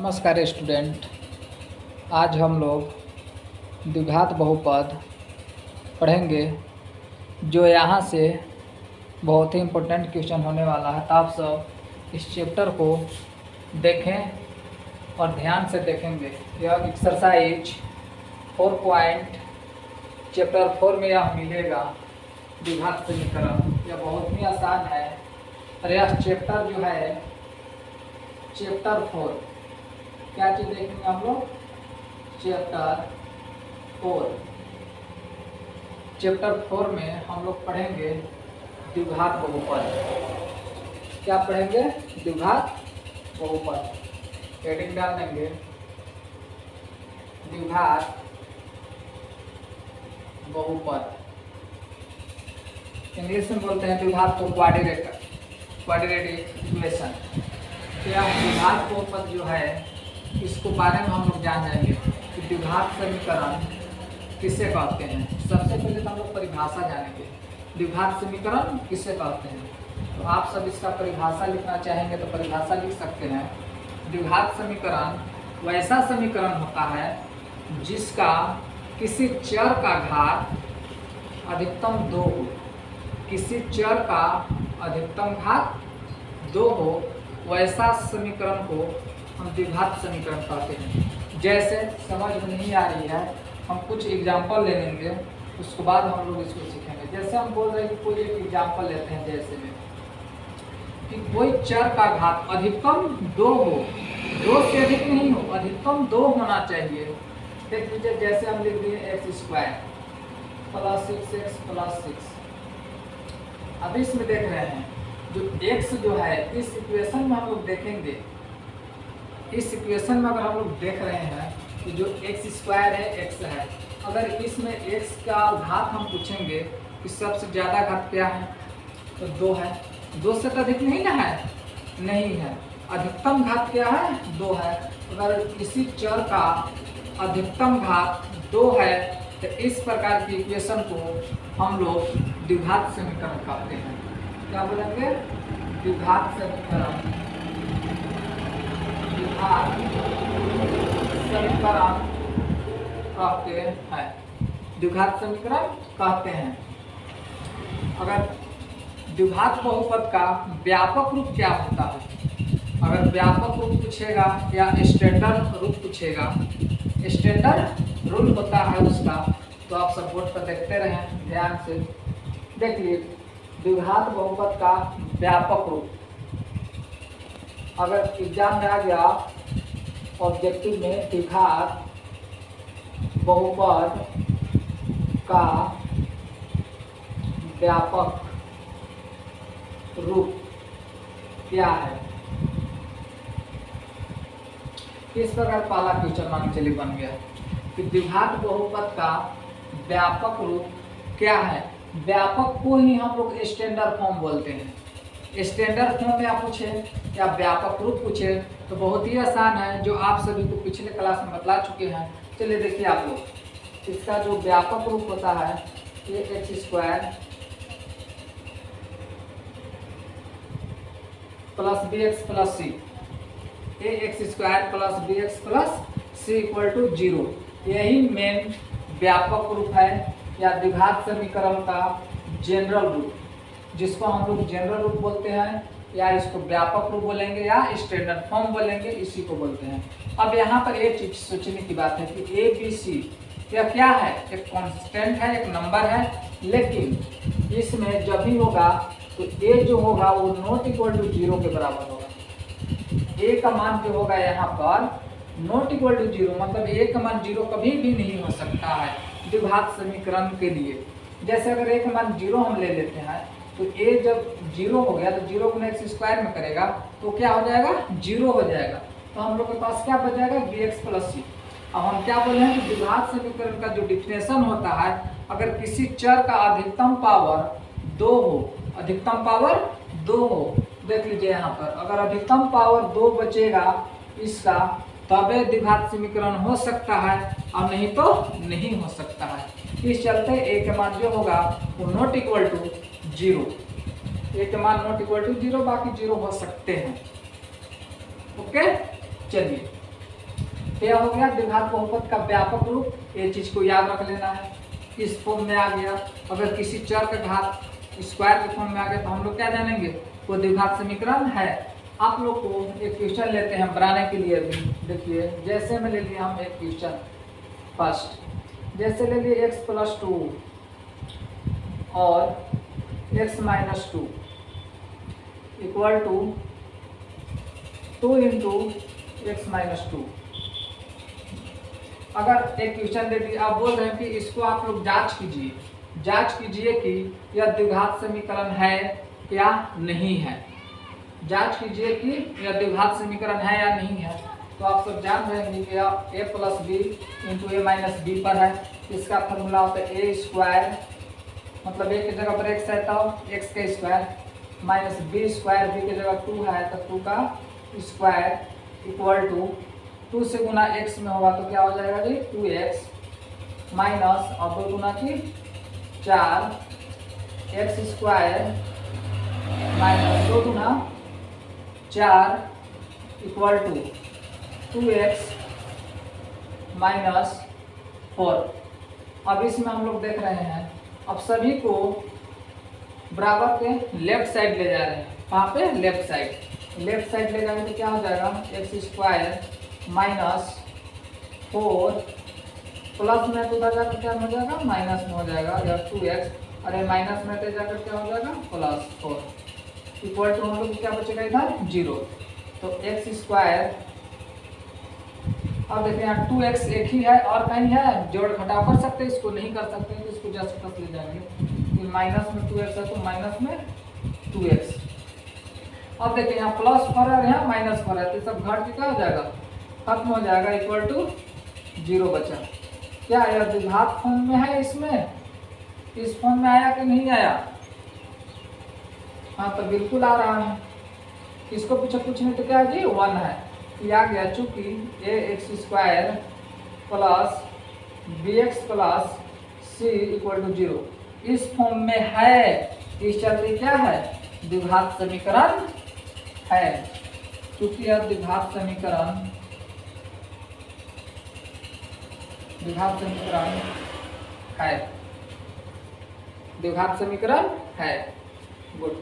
नमस्कार स्टूडेंट। आज हम लोग द्विघात बहुपद पढ़ेंगे जो यहाँ से बहुत ही इम्पोर्टेंट क्वेश्चन होने वाला है। तो आप सब इस चैप्टर को देखें और ध्यान से देखेंगे। यह एक्सरसाइज 4 पॉइंट चैप्टर 4 में यह मिलेगा द्विघात समीकरण। यह बहुत ही आसान है और यह चैप्टर जो है चैप्टर 4 क्या चीज़ देखेंगे हम लोग, चैप्टर 4 में हम लोग पढ़ेंगे द्विघात बहुपद। क्या पढ़ेंगे? द्विघात बहुपद। हेडिंग डाल देंगे द्विघात बहुपद। इंग्लिश में बोलते हैं द्विघात को क्वाड्रेटिक इक्वेशन। यह द्विघात बहुपद जो है इसको बारे में हम लोग जान जाएंगे कि द्विघात समीकरण किसे कहते हैं। सबसे पहले तो हम लोग परिभाषा जानेंगे, द्विघात समीकरण किसे कहते हैं। तो आप सब इसका परिभाषा लिखना चाहेंगे तो परिभाषा लिख सकते हैं। द्विघात समीकरण वैसा समीकरण होता है जिसका किसी चर का घात अधिकतम 2 हो, किसी चर का अधिकतम घात 2 हो, वैसा समीकरण को हम द्विघात समीकरण कहते हैं। जैसे समझ में नहीं आ रही है, हम कुछ एग्जाम्पल ले लेंगे, उसके बाद हम लोग इसको सीखेंगे। जैसे हम बोल रहे हैं कि कोई एक एग्जाम्पल लेते हैं, जैसे में कि कोई चर का घात अधिकतम 2 हो, 2 से अधिक नहीं हो, अधिकतम 2 होना चाहिए। देख लीजिए, जैसे हम लिख दिए x² + 6x + 6। अब इसमें देख रहे हैं जो x जो है इस इक्वेशन में हम लोग देखेंगे, इस इक्वेशन में अगर हम लोग देख रहे हैं कि जो x² है x है, अगर इसमें x का घात हम पूछेंगे कि सबसे ज़्यादा घात क्या है तो 2 है। 2 से तो अधिक नहीं ना है, नहीं है। अधिकतम घात क्या है? 2 है। अगर किसी चर का अधिकतम घात 2 है तो इस प्रकार की इक्वेशन को हम लोग द्विघात समीकरण कहते हैं। क्या बोलेंगे? द्विघात समीकरण। द्विघात समीकरण कहते हैं, द्विघात समीकरण कहते हैं। अगर द्विघात बहुपद का व्यापक रूप क्या होता है, अगर व्यापक रूप पूछेगा या स्टैंडर्ड रूप पूछेगा, स्टैंडर्ड रूल होता है उसका, तो आप सब बोर्ड पर देखते रहें ध्यान से। देखिए, द्विघात बहुपद का व्यापक रूप अगर एग्जाम में आ गया ऑब्जेक्टिव में, द्विघात बहुपद का व्यापक रूप क्या है, इस प्रकार पहला क्वेश्चन मान के चलिए बन गया कि द्विघात बहुपद का व्यापक रूप क्या है। व्यापक को ही हम लोग स्टैंडर्ड फॉर्म बोलते हैं। स्टैंडर्ड फॉर्म में आप पूछे या व्यापक रूप पूछे तो बहुत ही आसान है, जो आप सभी को पिछले क्लास में बतला चुके हैं। चलिए देखिए आप लोग, इसका जो व्यापक रूप होता है ax² + bx + c, ax² + bx + c = 0। यही मेन व्यापक रूप है या द्विघात समीकरण का जनरल रूप, जिसको हम लोग जनरल रूप बोलते हैं या इसको व्यापक रूप बोलेंगे या स्टैंडर्ड फॉर्म बोलेंगे, इसी को बोलते हैं। अब यहाँ पर एक चीज सोचने की बात है कि ए बी सी यह क्या है, एक कांस्टेंट है, एक नंबर है, लेकिन इसमें जब भी होगा तो ए जो होगा वो ≠ 0 के बराबर होगा। ए का मान जो होगा यहाँ पर ≠ 0, मतलब ए का मान 0 कभी भी नहीं हो सकता है द्विघात समीकरण के लिए। जैसे अगर ए का मान 0 हम ले लेते हैं तो ए जब 0 हो गया तो 0 गुना x² में करेगा तो क्या हो जाएगा? 0 हो जाएगा। तो हम लोग के पास क्या बच जाएगा? bx + c। अब हम क्या बोले हैं कि द्विघात समीकरण का जो डिफिनेशन होता है, अगर किसी चर का अधिकतम पावर 2 हो, अधिकतम पावर 2 हो, देख लीजिए यहाँ पर अगर अधिकतम पावर 2 बचेगा इसका, तबे द्विघात समीकरण हो सकता है, और नहीं तो नहीं हो सकता है। इस चलते ए के मान जो होगा वो ≠ 0, ए के मान ≠ 0, बाकी 0 हो सकते हैं। ओके, चलिए क्या हो गया द्विघात बहुपद का व्यापक रूप, ये चीज को याद रख लेना है। इस फॉर्म में आ गया, अगर किसी चर का घात स्क्वायर के फॉर्म में आ गया तो हम लोग क्या जानेंगे, वो द्विघात समीकरण है। आप लोग को एक क्वेश्चन लेते हैं बनाने के लिए भी। देखिए जैसे में ले लिया हम एक क्वेश्चन फर्स्ट, जैसे ले लिए x+2 और x-2 इक्वल टू 2 × x-2। अगर एक क्वेश्चन दे दिया, आप बोल रहे हैं कि इसको आप लोग जांच कीजिए कि यह द्विघात समीकरण है या नहीं है। जांच कीजिए कि यह द्विघात समीकरण है या नहीं है। तो आप सब जान रहे हैं कि a+b × a-b पर है। इसका फॉर्मूला होता है a², मतलब a की जगह पर x है तो x का square minus b square, b की जगह 2 है तो 2 का स्क्वायर इक्वल टू 2 से गुना x में होगा तो क्या हो जाएगा जी 2x माइनस और 2 गुना की 4 x² माइनस 2 गुना 4 इक्वल टू 2x माइनस 4। अब इसमें हम लोग देख रहे हैं, अब सभी को बराबर के लेफ्ट साइड ले जा रहे हैं। कहाँ पे, लेफ्ट साइड ले जाएंगे तो क्या हो जाएगा x² माइनस 4 प्लस में तो जाकर क्या हो जाएगा माइनस में हो जाएगा, या 2x, अरे माइनस में तो जाकर क्या हो जाएगा +4 इक्वल टू हम लोग क्या बचेगा इधर 0। तो x², अब देखिए यहाँ 2x एक ही है और कहीं है, जोड़ घटाव कर सकते हैं, इसको नहीं कर सकते तो इसको जस्ट प्लस ले जाएंगे। माइनस में 2x है तो माइनस में 2x। अब देखिए यहाँ प्लस 4 है और यहाँ माइनस 4 है, तो सब घट के क्या हो जाएगा, खत्म हो जाएगा, इक्वल टू 0 बचा। क्या यह द्विघात फॉर्म में है, इसमें इस फॉर्म में आया कि नहीं आया? हाँ तो बिल्कुल आ रहा है। इसको पीछे पूछने तो क्या है जी 1 है, आ गया, चूंकि ax² plus bx plus c equal to 0 इस फॉर्म में है, इस चलते क्या है द्विघात समीकरण है। चूंकि यह द्विघात समीकरण है, द्विघात समीकरण है। गुड।